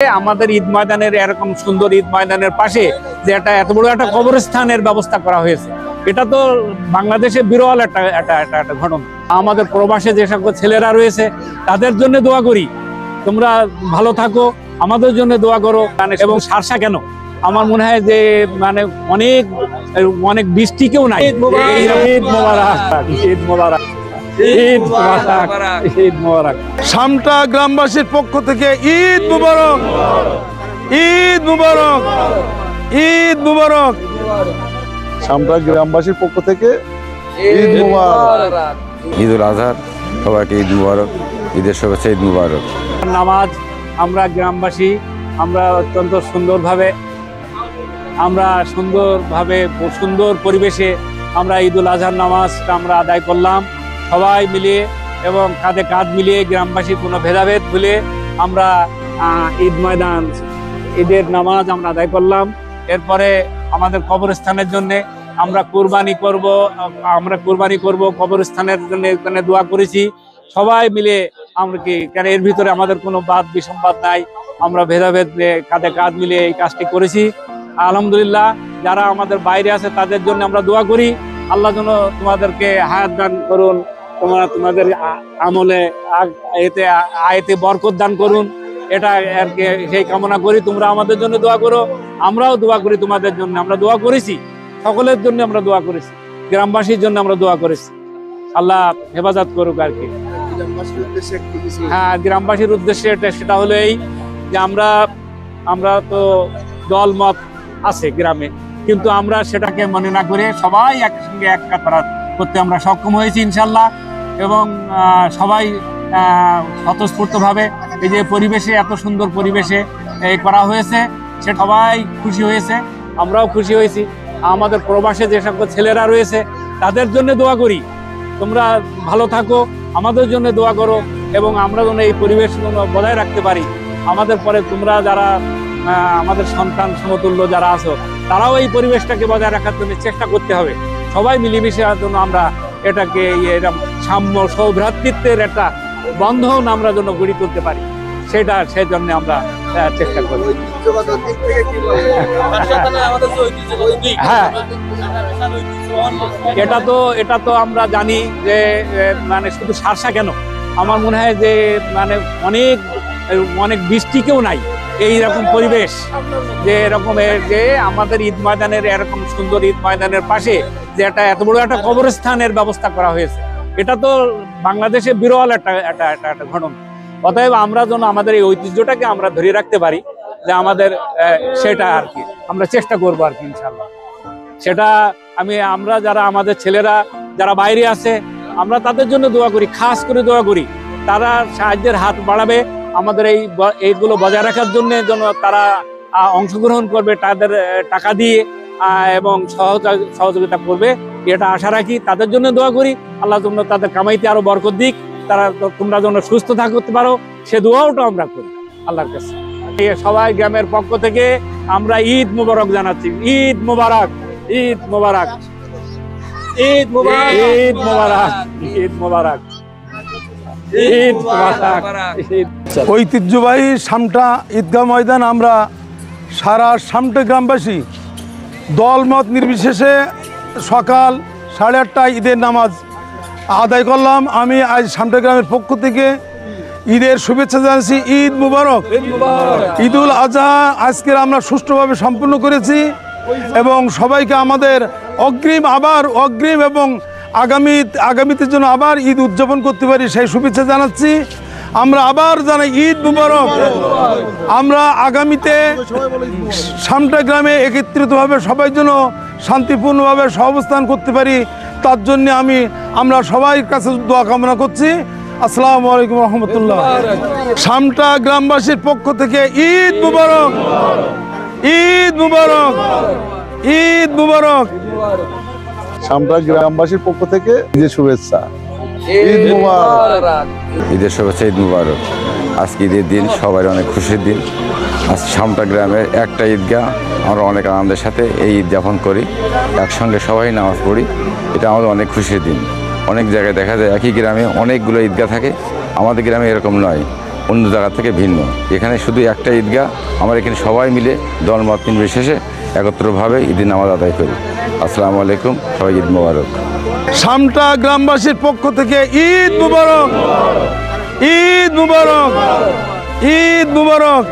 আমাদের ঈদ ময়দানের এরকম সুন্দর ঈদ ময়দানের পাশে যে এত বড় একটা কবরস্থানের ব্যবস্থা করা হয়েছে, এটা তো বাংলাদেশে বিরল একটা ঘটনা। আমাদের প্রবাসে যে সকল ছেলেরা রয়েছে তাদের জন্য দোয়া করি, তোমরা ভালো থাকো, আমাদের জন্য দোয়া করো। এবং সারসা কেন, আমার মনে হয় যে অনেক অনেক বৃষ্টিকেও নাই। ঈদ মোবারক, ঈদ মোবারক, ঈদ মোবারক, ঈদ মোবারক। সামটা গ্রামবাসীর পক্ষ থেকে ঈদ মুবারক, ঈদ মুবারক, ঈদ মুবারক। সামটা গ্রামবাসীর পক্ষ থেকে ঈদ মুবারক। ঈদুল আজহা সবাইকে ঈদ মুবারক, ঈদের শুভেচ্ছা, ঈদ মুবারক। নামাজ আমরা গ্রামবাসী আমরা অত্যন্ত সুন্দরভাবে সুন্দর পরিবেশে আমরা ঈদুল আজহার নামাজটা আমরা আদায় করলাম সবাই মিলিয়ে, এবং কাঁধে কাঁধ মিলিয়ে গ্রামবাসীর কোনো ভেদাভেদ ভুলে আমরা ঈদ ময়দান ঈদের নামাজ আমরা আদায় করলাম। এরপরে আমাদের কবরস্থানের জন্য আমরা কুরবানি করব, কবরস্থানের জন্য এখানে দোয়া করেছি সবাই মিলে। আমরা কি কেন এর ভিতরে আমাদের কোনো বাদ বিসম্বাদ নাই, আমরা ভেদাভেদ কাঁধে কাঁধ মিলিয়ে এই কাজটি করেছি। আলহামদুলিল্লাহ, যারা আমাদের বাইরে আছে তাদের জন্য আমরা দোয়া করি, আল্লাহ যেন তোমাদেরকে হায়াত দান করুন, তোমাদের আমলে আয়াতে বরকত দান করুন, এটা আর কি সেই কামনা করি। তোমরা আমাদের জন্য দোয়া করো, আমরাও দোয়া করি তোমাদের জন্য। আমরা দোয়া করেছি, সকলের জন্য আমরা দোয়া করেছি, গ্রামবাসীর জন্য আমরা দোয়া করেছি, আল্লাহ হেফাজত করুক আর কি। হ্যাঁ, গ্রামবাসীর উদ্দেশ্যে সেটা হলো এই যে আমরা তো দল মত আছে গ্রামে, কিন্তু আমরা সেটাকে মনে না করে সবাই একসঙ্গে এক কাতার করতে আমরা সক্ষম হয়েছি ইনশাল্লাহ। এবং সবাই স্বতঃস্ফূর্তভাবে এই যে পরিবেশে, এত সুন্দর পরিবেশে এই করা হয়েছে, সে সবাই খুশি হয়েছে, আমরাও খুশি হয়েছি। আমাদের প্রবাসে যে সকল ছেলেরা রয়েছে তাদের জন্য দোয়া করি, তোমরা ভালো থাকো, আমাদের জন্য দোয়া করো, এবং আমরা যেন এই পরিবেশ বজায় রাখতে পারি। আমাদের পরে তোমরা যারা আমাদের সন্তান সমতুল্য যারা আছো, তারাও এই পরিবেশটাকে বজায় রাখার জন্য চেষ্টা করতে হবে। সবাই মিলেমিশে জন্য আমরা এটাকে এরকম সাম্য সৌভ্রাতৃত্বের একটা বন্ধন আমরা যেন গড়ে তুলতে পারি, সেই জন্য আমরা চেষ্টা করি। হ্যাঁ, এটা তো আমরা জানি যে শুধু সারসা কেন, আমার মনে হয় যে অনেক বৃষ্টিকেও নাই এইরকম পরিবেশ, যে এরকমের যে আমাদের ঈদ ময়দানের এরকম সুন্দর ঈদ ময়দানের পাশে যে এত বড় একটা কবরস্থানের ব্যবস্থা করা হয়েছে, এটা তো বাংলাদেশে বিরল একটা ঘটনা। অতএব আমরা যেন আমাদের এই ঐতিহ্যটাকে আমরা ধরে রাখতে পারি, যে আমাদের সেটা আর কি আমরা চেষ্টা করবো আর কি ইনশাল্লাহ। সেটা আমরা যারা আমাদের ছেলেরা যারা বাইরে আছে, আমরা তাদের জন্য দোয়া করি, খাস করে দোয়া করি, তারা সাহায্যের হাত বাড়াবে আমাদের এইগুলো বজায় রাখার জন্য, যেন তারা অংশগ্রহণ করবে তাদের টাকা দিয়ে এবং সহযোগিতা করবে, এটা আশা রাখি। তাদের জন্য দোয়া করি, আল্লাহ জন্য তাদের কামাইতে আরো বরকত দিক, তোমরা যেন সুস্থ থাকতে পারো, সে দোয়াওটা আমরা করি আল্লাহর কাছে। সবাই গ্রামের পক্ষ থেকে আমরা ঈদ মুবারক জানাচ্ছি, ঈদ মুবারক, ঈদ মুবারক, ঈদ মুবারক, ঈদ মুবারক, ঈদ মুবারক, ঈদ মুবারক। ঐতিহ্যবাহী সামটা ঈদগাহ ময়দান আমরা সারা সামটা গ্রামবাসী দলমত নির্বিশেষে সকাল 8:30টায় ঈদের নামাজ আদায় করলাম। আমি আজ সামটা গ্রামের পক্ষ থেকে ঈদের শুভেচ্ছা জানাচ্ছি, ঈদ মুবারক। ঈদুল আজহা আজকের আমরা সুষ্ঠুভাবে সম্পূর্ণ করেছি, এবং সবাইকে আমাদের অগ্রিম এবং আগামীতে জন্য আবার ঈদ উদযাপন করতে পারি সেই শুভেচ্ছা জানাচ্ছি। আমরা আবার জানাই ঈদ মুবারক। আমরা আগামীতে সামটা গ্রামে একত্রিতভাবে সবাই যেন শান্তিপূর্ণভাবে সহাবস্থান করতে পারি, তার জন্য আমরা সবাই কাছে দোয়া কামনা করছি। আসসালামু আলাইকুম রহমতুল্লাহ। সামটা গ্রামবাসীর পক্ষ থেকে ঈদ মুবারক, ঈদ মুবারক, ঈদ মুবারক। সামটা গ্রামবাসীর পক্ষ থেকে ঈদের শুভেচ্ছা, ঈদ মুবারক, ঈদের শুভেচ্ছা, ঈদ মুবারক। আজকে ঈদের দিন, সবাই অনেক খুশির দিন। আজ সামটা গ্রামের একটা ঈদগাহ, আমরা অনেক আনন্দের সাথে এই ঈদ যাপন করি, একসঙ্গে সবাই নামাজ পড়ি, এটা আমাদের অনেক খুশির দিন। অনেক জায়গায় দেখা যায় একই গ্রামে অনেকগুলো ঈদগাহ থাকে, আমাদের গ্রামে এরকম নয়, অন্য জায়গা থেকে ভিন্ন। এখানে শুধু একটা ঈদগাহ, আমরা এখানে সবাই মিলে দলমত নির্বিশেষে একত্রভাবে ঈদের নামাজ আদায় করি। আসসালামু আলাইকুম, সবাই ঈদ মোবারক। সামটা গ্রামবাসীর পক্ষ থেকে ঈদ মুবারক, ঈদ মুবারক, ঈদ মুবারক।